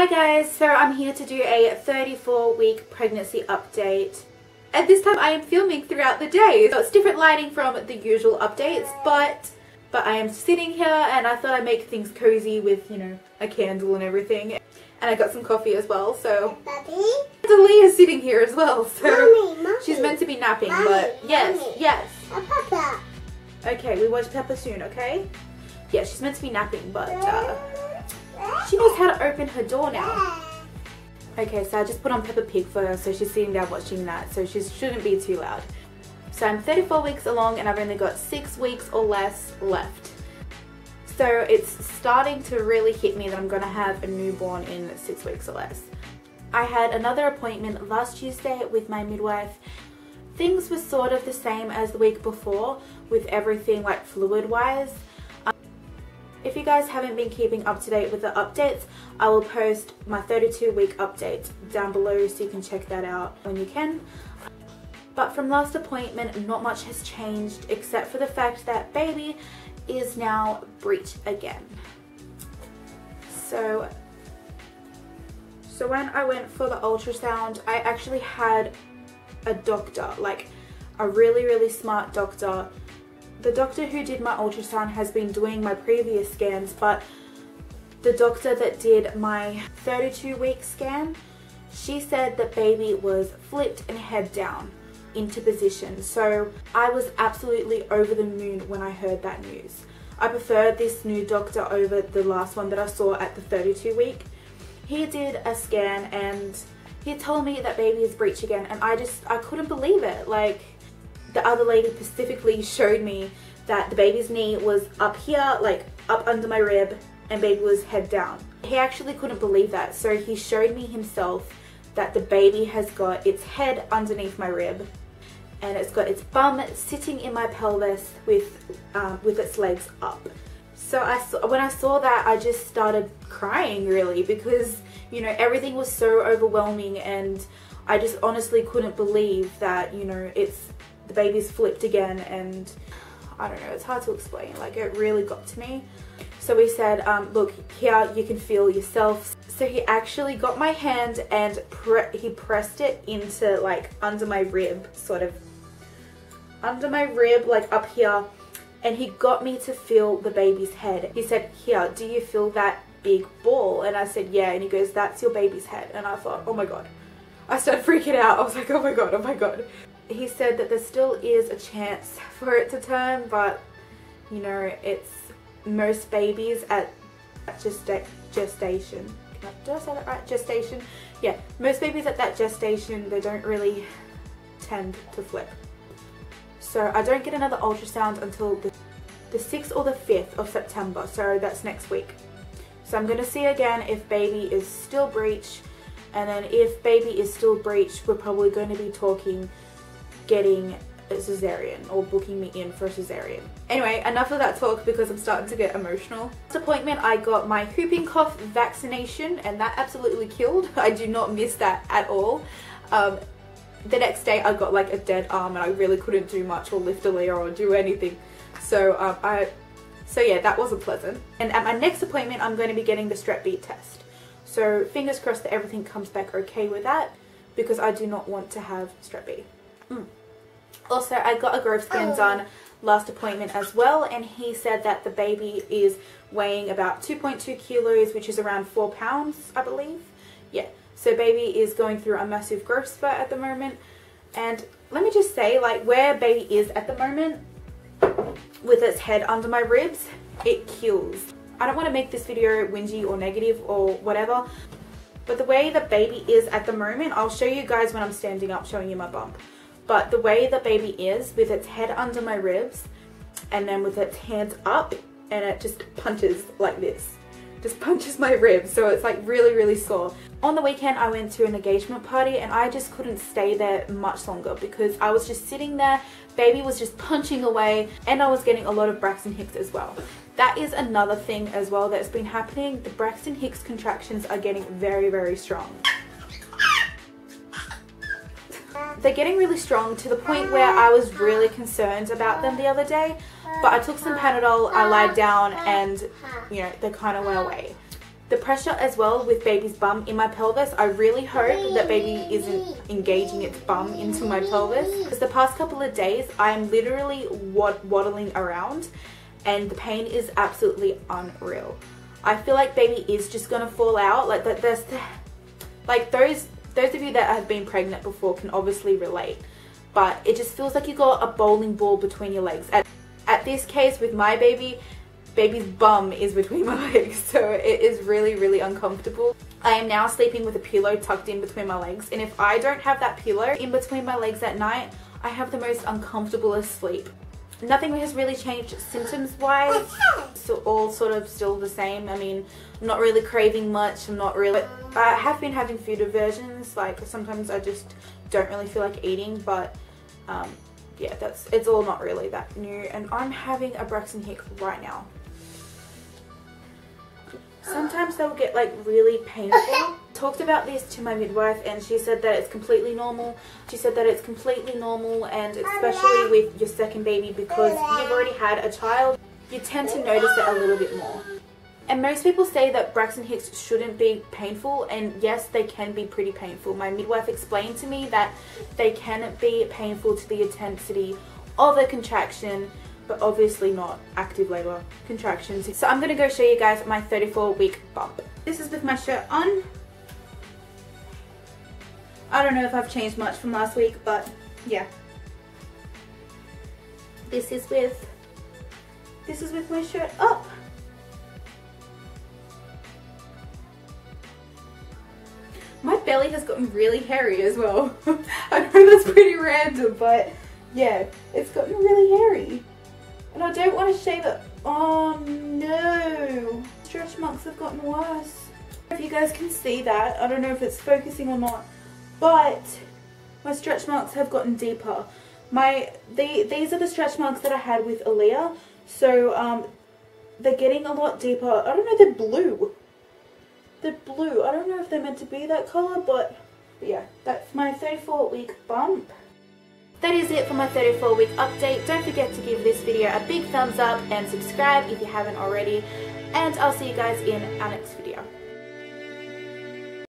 Hi guys, so I'm here to do a 34-week pregnancy update. And this time I am filming throughout the day. So it's different lighting from the usual updates, but I am sitting here and I thought I'd make things cozy with, you know, a candle and everything. And I got some coffee as well, so... Daddy is sitting here as well, so... Mommy. She's meant to be napping, but yes. Papa. Okay, we watch Peppa soon, okay? Yeah, she's meant to be napping, but she knows how to open her door now. Okay, so I just put on Peppa Pig for her, so she's sitting down watching that, so she shouldn't be too loud. So I'm 34 weeks along and I've only got 6 weeks or less left. So it's starting to really hit me that I'm going to have a newborn in 6 weeks or less. I had another appointment last Tuesday with my midwife. Things were sort of the same as the week before with everything like fluid wise. If you guys haven't been keeping up to date with the updates, I will post my 32-week update down below so you can check that out when you can. But from last appointment, not much has changed except for the fact that baby is now breech again. So when I went for the ultrasound, I actually had a doctor, like a really smart doctor. The doctor who did my ultrasound has been doing my previous scans, but the doctor that did my 32-week scan, she said that baby was flipped and head down into position. So I was absolutely over the moon when I heard that news. I preferred this new doctor over the last one that I saw at the 32-week. He did a scan and he told me that baby is breech again, and I couldn't believe it. Like, the other lady specifically showed me that the baby's knee was up here, like up under my rib, and baby was head down. He actually couldn't believe that, so he showed me himself that the baby has got its head underneath my rib and it's got its bum sitting in my pelvis with its legs up. So when I saw that, I just started crying really, because, you know, everything was so overwhelming and I just honestly couldn't believe that, you know, the baby's flipped again, and I don't know, it's hard to explain. Like, it really got to me. So he said, look, here, you can feel yourself. So he actually got my hand and he pressed it into, like, under my rib, sort of under my rib, like up here, and he got me to feel the baby's head. He said, here, do you feel that big ball? And I said, yeah. And he goes, that's your baby's head. And I thought, oh my god. I started freaking out. I was like, oh my god, oh my god. He said that there still is a chance for it to turn, but, you know, it's most babies at gestation. Did I say that right? Gestation? Yeah, most babies at that gestation, they don't really tend to flip. So I don't get another ultrasound until the 6th or the 5th of September, so that's next week. So I'm going to see again if baby is still breech, and then if baby is still breech, we're probably going to be talking getting a cesarean or booking me in for a cesarean. Anyway, enough of that talk because I'm starting to get emotional. This appointment, I got my whooping cough vaccination and that absolutely killed. I do not miss that at all. The next day I got like a dead arm and I really couldn't do much or lift a layer or do anything. So yeah, that wasn't pleasant. And at my next appointment, I'm going to be getting the strep B test. So fingers crossed that everything comes back okay with that, because I do not want to have strep B. Also, I got a growth scan done last appointment as well, and he said that the baby is weighing about 2.2 kilos, which is around 4 pounds, I believe. Yeah, so baby is going through a massive growth spurt at the moment. And let me just say, like, where baby is at the moment, with its head under my ribs, it kills. I don't want to make this video whingy or negative or whatever, but the way that baby is at the moment, I'll show you guys when I'm standing up showing you my bump. But the way that baby is with its head under my ribs and then with its hands up, and it just punches like this. Just punches my ribs, so it's like really sore. On the weekend I went to an engagement party and I just couldn't stay there much longer because I was just sitting there, baby was just punching away, and I was getting a lot of braxton hicks as well. That is another thing as well that's been happening. The braxton hicks contractions are getting very strong. They're getting really strong to the point where I was really concerned about them the other day, but I took some Panadol, I lied down, and, you know, they kind of went away. The pressure as well with baby's bum in my pelvis, I really hope that baby isn't engaging its bum into my pelvis. Because the past couple of days, I'm literally waddling around and the pain is absolutely unreal. I feel like baby is just gonna fall out. Like those of you that have been pregnant before can obviously relate. But it just feels like you got a bowling ball between your legs. At this case with my baby's bum is between my legs, so it is really, really uncomfortable. I am now sleeping with a pillow tucked in between my legs, and if I don't have that pillow in between my legs at night, I have the most uncomfortablest sleep. Nothing has really changed symptoms-wise. It's all sort of still the same. I mean, I'm not really craving much. I have been having food aversions. Like sometimes I just don't really feel like eating, but yeah, it's all not really that new. And I'm having a braxton hick right now. Sometimes they'll get like really painful. Talked about this to my midwife and she said that it's completely normal. She said that it's completely normal, and especially with your second baby, because you've already had a child, you tend to notice it a little bit more. And most people say that braxton hicks shouldn't be painful, and yes, they can be pretty painful. My midwife explained to me that they can be painful to the intensity of a contraction, but obviously not active labor contractions. So I'm going to go show you guys my 34-week bump. This is with my shirt on. I don't know if I've changed much from last week, but yeah. This is with my shirt up. My belly has gotten really hairy as well. I know that's pretty random, but yeah, it's gotten really hairy. And I don't want to shave it. Oh no! Stretch marks have gotten worse. If you guys can see that, I don't know if it's focusing or not, but my stretch marks have gotten deeper. These are the stretch marks that I had with Aaliyah, so they're getting a lot deeper. I don't know, they're blue. They're blue. I don't know if they're meant to be that colour, but yeah, that's my 34-week bump. That is it for my 34-week update. Don't forget to give this video a big thumbs up and subscribe if you haven't already. And I'll see you guys in our next video.